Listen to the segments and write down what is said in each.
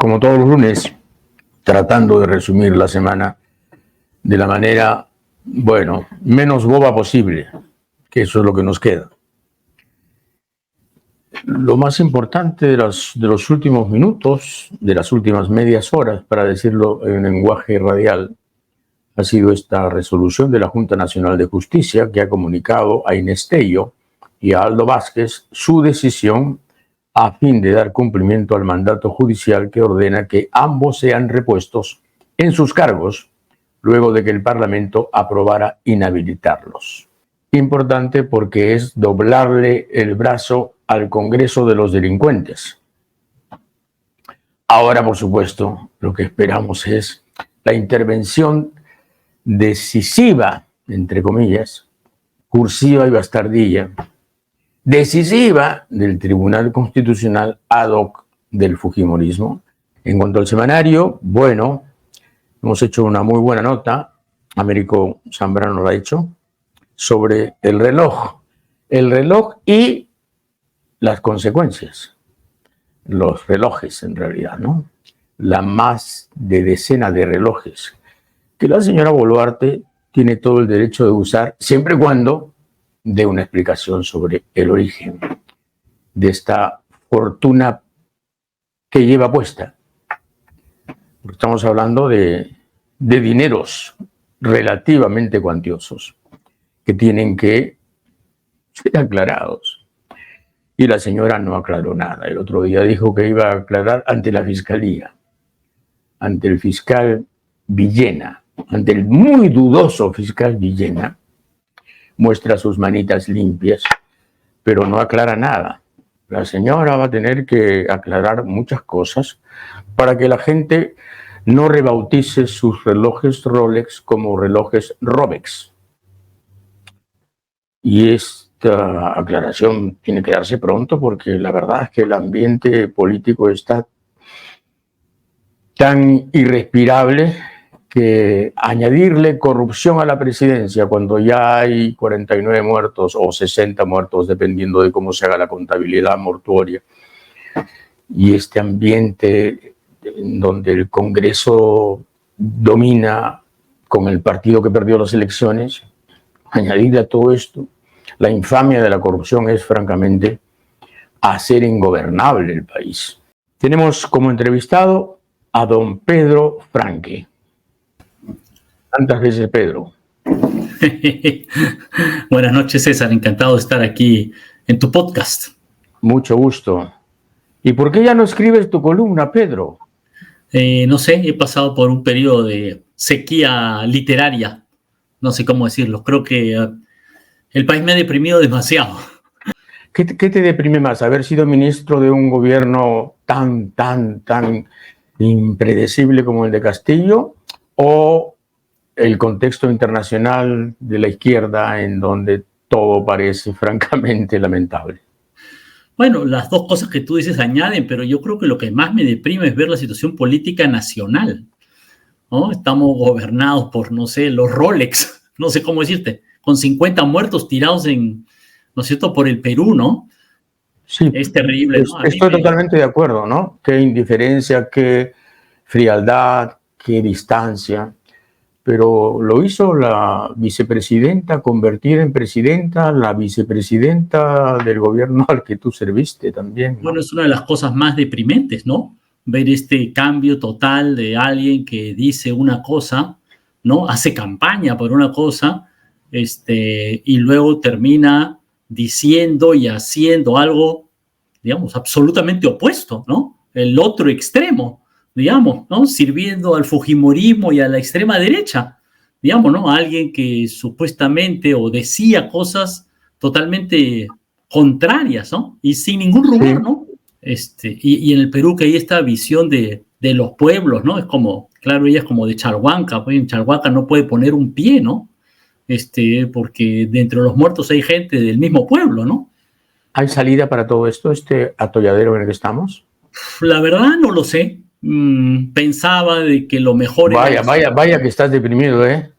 como todos los lunes, tratando de resumir la semana de la manera, bueno, menos boba posible, que eso es lo que nos queda. Lo más importante de los últimos minutos, de las últimas medias horas, para decirlo en lenguaje radial, ha sido esta resolución de la Junta Nacional de Justicia que ha comunicado a Inés Tello y a Aldo Vázquez su decisión a fin de dar cumplimiento al mandato judicial que ordena que ambos sean repuestos en sus cargos luego de que el Parlamento aprobara inhabilitarlos. Importante porque es doblarle el brazo al Congreso de los delincuentes. Ahora, por supuesto, lo que esperamos es la intervención decisiva, entre comillas, cursiva y bastardilla, decisiva del Tribunal Constitucional ad hoc del fujimorismo. En cuanto al semanario, bueno, hemos hecho una muy buena nota, Américo Zambrano lo ha hecho, sobre el reloj y las consecuencias, los relojes en realidad, ¿no? La más de decena de relojes que la señora Boluarte tiene todo el derecho de usar, siempre y cuando dé una explicación sobre el origen de esta fortuna que lleva puesta. Porque estamos hablando de dineros relativamente cuantiosos que tienen que ser aclarados. Y la señora no aclaró nada. El otro día dijo que iba a aclarar ante la Fiscalía, ante el fiscal Villena, ante el muy dudoso fiscal Villena. Muestra sus manitas limpias, pero no aclara nada. La señora va a tener que aclarar muchas cosas para que la gente no rebautice sus relojes Rolex como relojes Robex. Y esta aclaración tiene que darse pronto porque la verdad es que el ambiente político está tan irrespirable que añadirle corrupción a la presidencia cuando ya hay 49 muertos o 60 muertos, dependiendo de cómo se haga la contabilidad mortuoria, y este ambiente en donde el Congreso domina con el partido que perdió las elecciones, añadirle a todo esto la infamia de la corrupción es francamente hacer ingobernable el país. Tenemos como entrevistado a don Pedro Franque. ¿Cuántas veces, Pedro? Buenas noches, César. Encantado de estar aquí en tu podcast. Mucho gusto. ¿Y por qué ya no escribes tu columna, Pedro? No sé, he pasado por un periodo de sequía literaria. No sé cómo decirlo. Creo que el país me ha deprimido demasiado. ¿Qué te deprime más? ¿Haber sido ministro de un gobierno tan impredecible como el de Castillo? ¿O el contexto internacional de la izquierda en donde todo parece francamente lamentable? Bueno, las dos cosas que tú dices añaden, pero yo creo que lo que más me deprime es ver la situación política nacional, ¿no? Estamos gobernados por, no sé, los Rolex, no sé cómo decirte, con 50 muertos tirados en, ¿no es cierto?, por el Perú, ¿no? Sí, es terrible, ¿no? Estoy totalmente de acuerdo, ¿no? Qué indiferencia, qué frialdad, qué distancia. Pero lo hizo la vicepresidenta, convertida en presidenta, la vicepresidenta del gobierno al que tú serviste también, ¿no? Bueno, es una de las cosas más deprimentes, ¿no? Ver este cambio total de alguien que dice una cosa, ¿no? Hace campaña por una cosa, y luego termina diciendo y haciendo algo, digamos, absolutamente opuesto, ¿no? El otro extremo, digamos, ¿no? Sirviendo al fujimorismo y a la extrema derecha, digamos, ¿no? Alguien que supuestamente o decía cosas totalmente contrarias, ¿no? Y sin ningún rubor, ¿no? Y en el Perú que hay esta visión de los pueblos, ¿no? Es como, claro, ella es como de Chalhuanca, pues en Chalhuanca no puede poner un pie, ¿no? Porque dentro de los muertos hay gente del mismo pueblo, ¿no? ¿Hay salida para todo esto, este atolladero en el que estamos? La verdad no lo sé. Pensaba de que lo mejor era... Vaya que estás deprimido, ¿eh?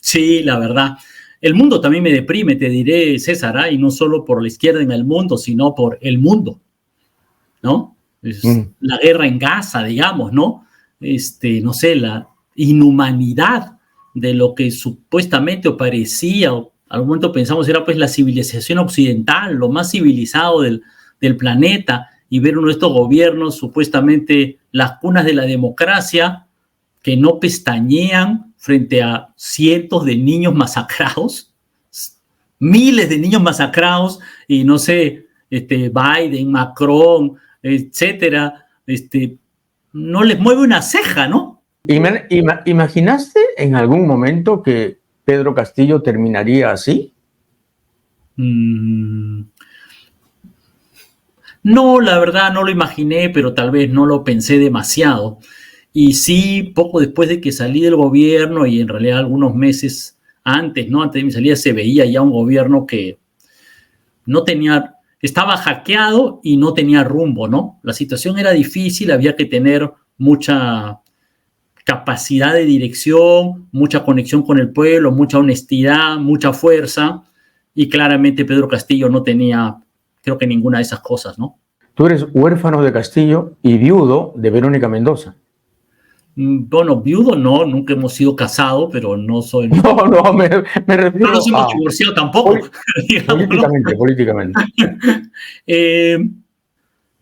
Sí, la verdad. El mundo también me deprime, te diré, César, y no solo por la izquierda en el mundo, sino por el mundo, ¿no? La guerra en Gaza, digamos, ¿no? No sé, la inhumanidad de lo que supuestamente o parecía, o al momento pensamos era pues la civilización occidental, lo más civilizado del planeta, y ver uno de estos gobiernos supuestamente las cunas de la democracia que no pestañean frente a cientos de niños masacrados, miles de niños masacrados, y no sé, Biden, Macron, etcétera, no les mueve una ceja, ¿no? ¿Imaginaste en algún momento que Pedro Castillo terminaría así? No, la verdad no lo imaginé, pero tal vez no lo pensé demasiado. Y sí, poco después de que salí del gobierno, y en realidad algunos meses antes, ¿no? Antes de mi salida se veía ya un gobierno que no tenía, estaba hackeado y no tenía rumbo, ¿no? La situación era difícil, había que tener mucha capacidad de dirección, mucha conexión con el pueblo, mucha honestidad, mucha fuerza, y claramente Pedro Castillo no tenía, creo que ninguna de esas cosas, ¿no? Tú eres huérfano de Castillo y viudo de Verónica Mendoza. Bueno, viudo no, nunca hemos sido casados, pero no soy... No, me refiero no nos hemos divorciado tampoco. Políticamente.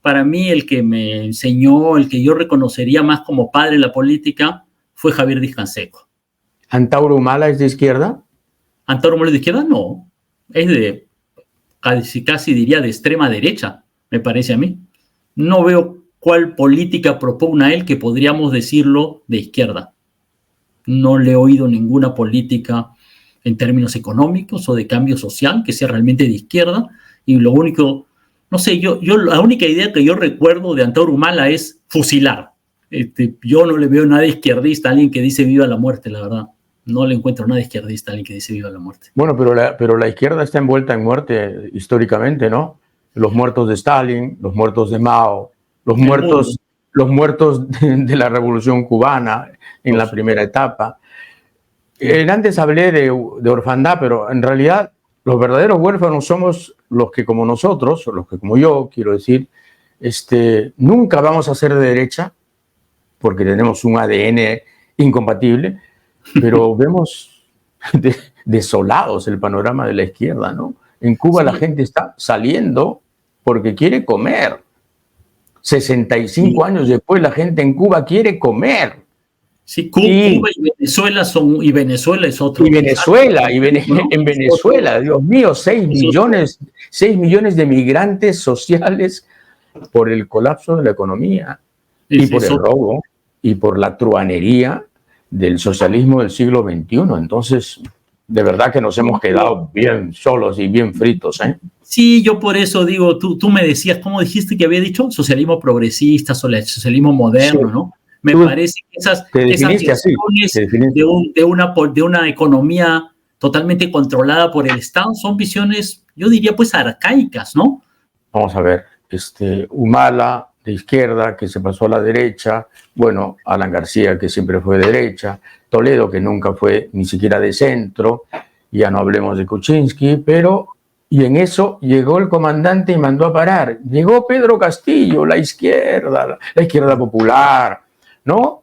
Para mí, el que me enseñó, el que yo reconocería más como padre de la política, fue Javier Díaz-Canseco. ¿Antauro Humala es de izquierda? ¿Antauro Humala es de izquierda? No. Es de, casi diría, de extrema derecha, me parece a mí. No veo cuál política propugna él que podríamos decirlo de izquierda. No le he oído ninguna política en términos económicos o de cambio social que sea realmente de izquierda, y lo único, no sé, yo la única idea que yo recuerdo de Antauro Humala es fusilar. Yo no le veo nada izquierdista a alguien que dice viva la muerte, la verdad. No le encuentro nada izquierdista a alguien que dice viva la muerte. Bueno, pero la izquierda está envuelta en muerte históricamente, ¿no? Los muertos de Stalin, los muertos de Mao, los muertos de la Revolución Cubana en la primera etapa. Antes hablé de orfandad, pero en realidad los verdaderos huérfanos somos los que como nosotros, o los que como yo, quiero decir, nunca vamos a ser de derecha, porque tenemos un ADN incompatible, pero vemos desolados el panorama de la izquierda, ¿no? En Cuba la gente está saliendo porque quiere comer. 65 años después la gente en Cuba quiere comer. Sí, Cuba y Venezuela son, y Venezuela es otro. Y Venezuela, en Venezuela, Dios mío, 6 millones de migrantes sociales por el colapso de la economía y por el robo y por la truanería del socialismo del siglo XXI. Entonces, de verdad que nos hemos quedado bien solos y bien fritos, ¿eh? Sí, yo por eso digo, tú me decías, ¿cómo dijiste que había dicho? Socialismo progresista, socialismo moderno, sí, ¿no? Me parece que esas visiones de una economía totalmente controlada por el Estado son visiones, yo diría, pues arcaicas, ¿no? Vamos a ver, Humala, de izquierda, que se pasó a la derecha, bueno, Alan García, que siempre fue de derecha, Toledo, que nunca fue ni siquiera de centro, ya no hablemos de Kuczynski, pero... Y en eso llegó el comandante y mandó a parar. Llegó Pedro Castillo, la izquierda popular, ¿no?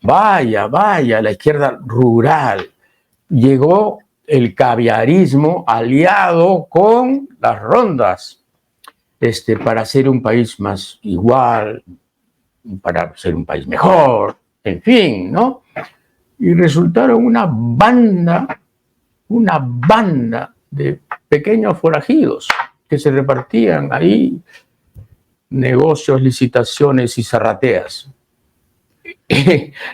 Vaya, la izquierda rural. Llegó el caviarismo aliado con las rondas, para ser un país más igual, para ser un país mejor, en fin, ¿no? Y resultaron una banda de pequeños forajidos que se repartían ahí negocios, licitaciones y zarrateas.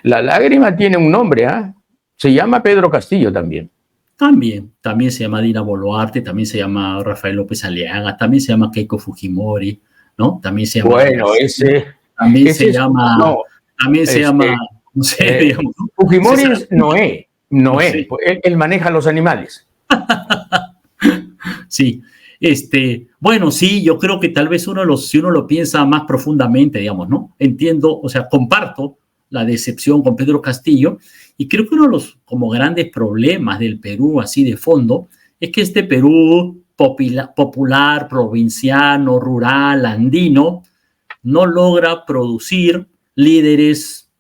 La lágrima tiene un nombre, ¿eh? Se llama Pedro Castillo también. También se llama Dina Boluarte, también se llama Rafael López Aliaga, también se llama Keiko Fujimori, ¿no? También se llama... Bueno, también se llama, no sé, digamos. Fujimori es Noé, sí. Él maneja los animales. Sí, bueno, sí, yo creo que tal vez si uno lo piensa más profundamente, digamos, ¿no? Entiendo, o sea, comparto la decepción con Pedro Castillo, y creo que uno de los como grandes problemas del Perú, así de fondo, es que este Perú popular, provinciano, rural, andino, no logra producir líderes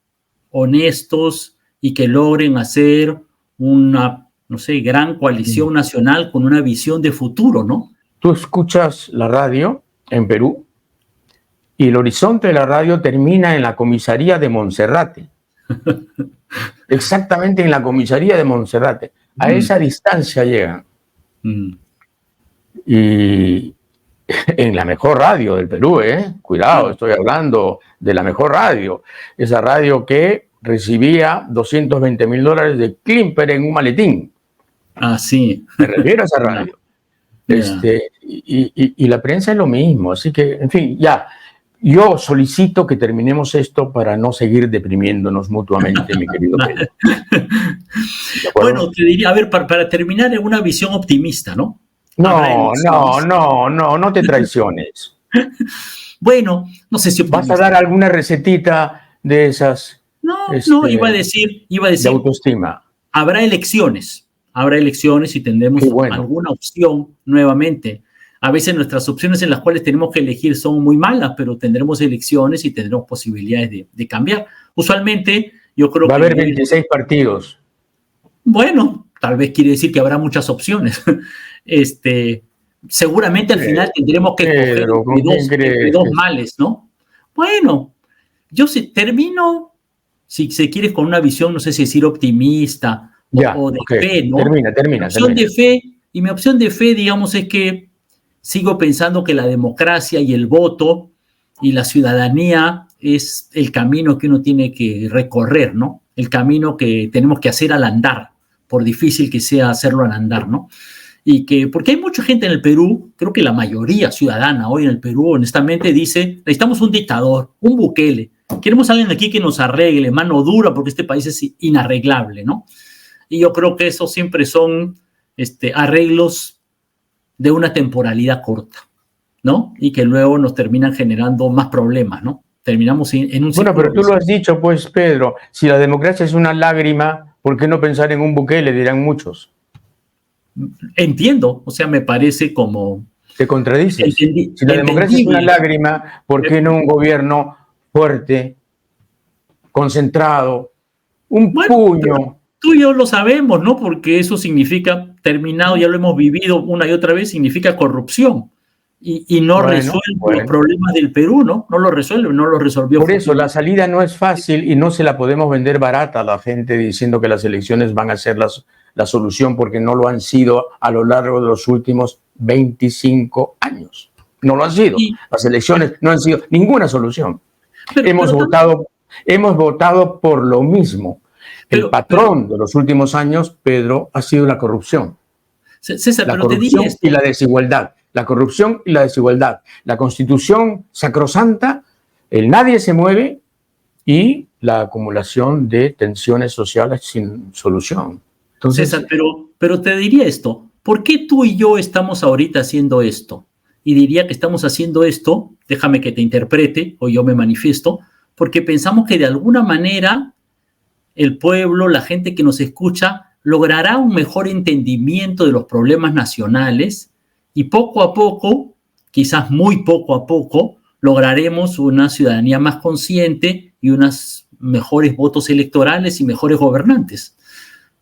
honestos y que logren hacer una, no sé, gran coalición nacional con una visión de futuro, ¿no? Tú escuchas la radio en Perú y el horizonte de la radio termina en la comisaría de Monserrate. Exactamente en la comisaría de Monserrate. A esa distancia llegan. Y en la mejor radio del Perú, cuidado, estoy hablando de la mejor radio. Esa radio que recibía $220,000 de Klimper en un maletín. Ah, sí. Me refiero a esa radio. Y la prensa es lo mismo. Así que, en fin, ya. Yo solicito que terminemos esto para no seguir deprimiéndonos mutuamente, mi querido Pedro. Bueno, te diría, a ver, para terminar en una visión optimista, ¿no? No te traiciones. Bueno, no sé si optimista. ¿Vas a dar alguna recetita de esas? No, iba a decir de autoestima. Habrá elecciones y tendremos alguna opción nuevamente. A veces nuestras opciones en las cuales tenemos que elegir son muy malas, pero tendremos elecciones y tendremos posibilidades de cambiar. Usualmente, yo creo que... Va a haber 26 partidos. Bueno, tal vez quiere decir que habrá muchas opciones. Seguramente al final tendremos que escoger entre dos males, ¿no? Bueno, yo termino, si se quiere, con una visión, no sé si decir optimista o de fe, ¿no? Termina. Y mi opción de fe, digamos, es que sigo pensando que la democracia y el voto y la ciudadanía es el camino que uno tiene que recorrer, ¿no? El camino que tenemos que hacer al andar, por difícil que sea hacerlo al andar, ¿no? Porque hay mucha gente en el Perú, creo que la mayoría ciudadana hoy en el Perú, honestamente, dice, necesitamos un dictador, un Bukele, queremos a alguien aquí que nos arregle, mano dura, porque este país es inarreglable, ¿no? Y yo creo que esos siempre son arreglos de una temporalidad corta, ¿no? Y que luego nos terminan generando más problemas, ¿no? Terminamos en un... Bueno, pero tú lo has dicho, pues, Pedro, si la democracia es una lágrima, ¿por qué no pensar en un Bukele? Dirán muchos. Entiendo, o sea, me parece como... Te contradices. Si la democracia es una lágrima, ¿por qué no un gobierno fuerte, concentrado, un puño? Tú y yo lo sabemos, ¿no? Porque eso significa, terminado, ya lo hemos vivido una y otra vez, significa corrupción. Y no resuelve los problemas del Perú, ¿no? No lo resuelve, no lo resolvió. Por eso, la salida no es fácil y no se la podemos vender barata a la gente diciendo que las elecciones van a ser la solución, porque no lo han sido a lo largo de los últimos 25 años. No lo han sido. Las elecciones no han sido ninguna solución. Hemos votado por lo mismo. El patrón de los últimos años, Pedro, ha sido la corrupción. César, la corrupción y la desigualdad. La corrupción y la desigualdad. La Constitución sacrosanta, el nadie se mueve y la acumulación de tensiones sociales sin solución. Entonces, César, pero te diría esto. ¿Por qué tú y yo estamos ahorita haciendo esto? Y diría que estamos haciendo esto, déjame que te interprete o yo me manifiesto, porque pensamos que de alguna manera el pueblo, la gente que nos escucha, logrará un mejor entendimiento de los problemas nacionales y poco a poco, quizás muy poco a poco, lograremos una ciudadanía más consciente y unos mejores votos electorales y mejores gobernantes.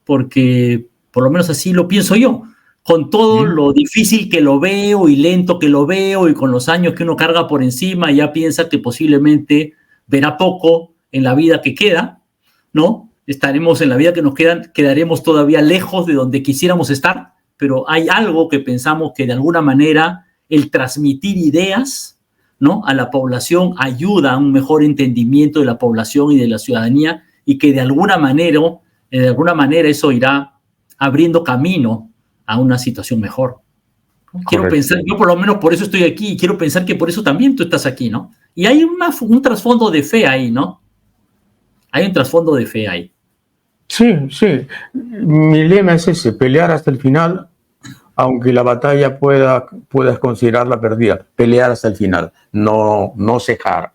Porque por lo menos así lo pienso yo. Con todo lo difícil que lo veo y lento que lo veo y con los años que uno carga por encima, ya piensa que posiblemente verá poco en la vida que queda, ¿no? Estaremos en la vida que nos quedaremos todavía lejos de donde quisiéramos estar, pero hay algo que pensamos que de alguna manera el transmitir ideas, ¿no?, a la población ayuda a un mejor entendimiento de la población y de la ciudadanía y que de alguna manera eso irá abriendo camino a una situación mejor. Quiero pensar, yo por lo menos por eso estoy aquí y quiero pensar que por eso también tú estás aquí, ¿no? Y hay un trasfondo de fe ahí, ¿no? Hay un trasfondo de fe ahí. Sí. Mi lema es ese, pelear hasta el final, aunque la batalla puedas considerarla perdida. Pelear hasta el final, no cejar,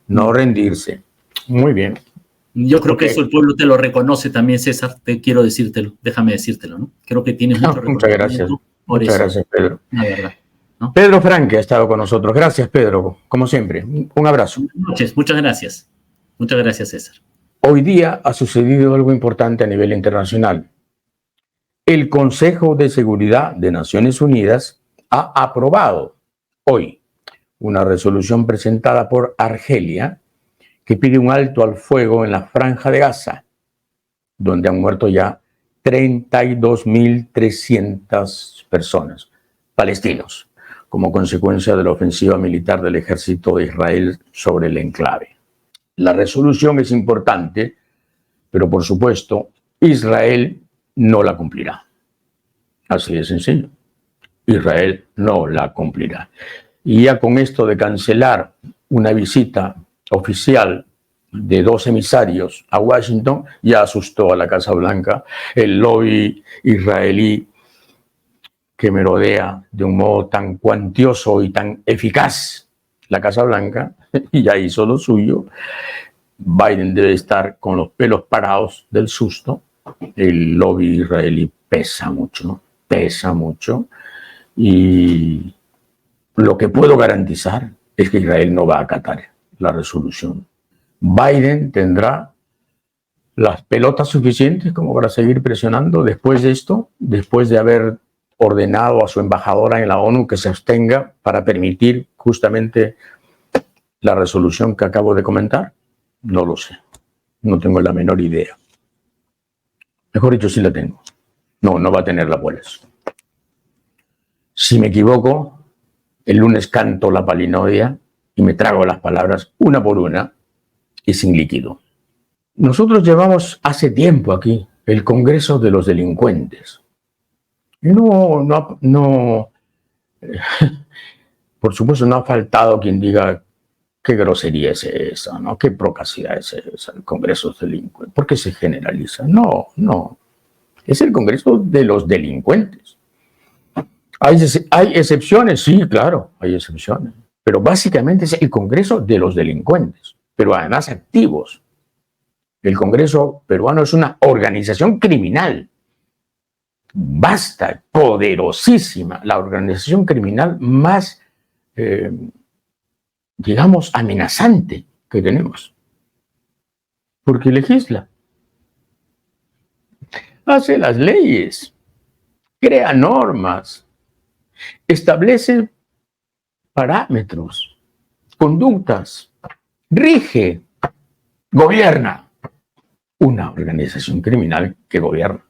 no rendirse. Muy bien. Yo creo que eso el pueblo te lo reconoce también, César. Quiero decírtelo, déjame decírtelo, ¿no? Creo que tienes mucho reconocimiento. Muchas gracias, Pedro. La verdad. ¿no? Pedro Franque ha estado con nosotros. Gracias, Pedro, como siempre. Un abrazo. Buenas noches, muchas gracias. Muchas gracias, César. Hoy día ha sucedido algo importante a nivel internacional. El Consejo de Seguridad de Naciones Unidas ha aprobado hoy una resolución presentada por Argelia que pide un alto al fuego en la Franja de Gaza, donde han muerto ya 32.300 personas, palestinos, como consecuencia de la ofensiva militar del ejército de Israel sobre el enclave. La resolución es importante, pero por supuesto, Israel no la cumplirá. Así de sencillo. Israel no la cumplirá. Y ya con esto de cancelar una visita oficial de 2 emisarios a Washington, ya asustó a la Casa Blanca. El lobby israelí que merodea de un modo tan cuantioso y tan eficaz la Casa Blanca, y ya hizo lo suyo. Biden debe estar con los pelos parados del susto. El lobby israelí pesa mucho, y lo que puedo garantizar es que Israel no va a acatar la resolución. Biden tendrá las pelotas suficientes como para seguir presionando después de esto, después de haber ordenado a su embajadora en la ONU que se abstenga para permitir justamente la resolución que acabo de comentar. No lo sé, no tengo la menor idea. Mejor dicho, sí la tengo. No va a tener la pues. Si me equivoco, el lunes canto la palinodia y me trago las palabras una por una y sin líquido. Nosotros llevamos hace tiempo aquí el Congreso de los Delincuentes. Por supuesto, no ha faltado quien diga qué grosería es esa, ¿no? Qué procacidad es esa, el Congreso de los Delincuentes. ¿Por qué se generaliza? No. Es el Congreso de los Delincuentes. ¿Hay excepciones? Sí, claro, hay excepciones. Pero básicamente es el Congreso de los Delincuentes, pero además activos. El Congreso peruano es una organización criminal, vasta, poderosísima, la organización criminal más, digamos, amenazante que tenemos. Porque legisla, hace las leyes, crea normas, establece parámetros, conductas, rige, gobierna. Una organización criminal que gobierna.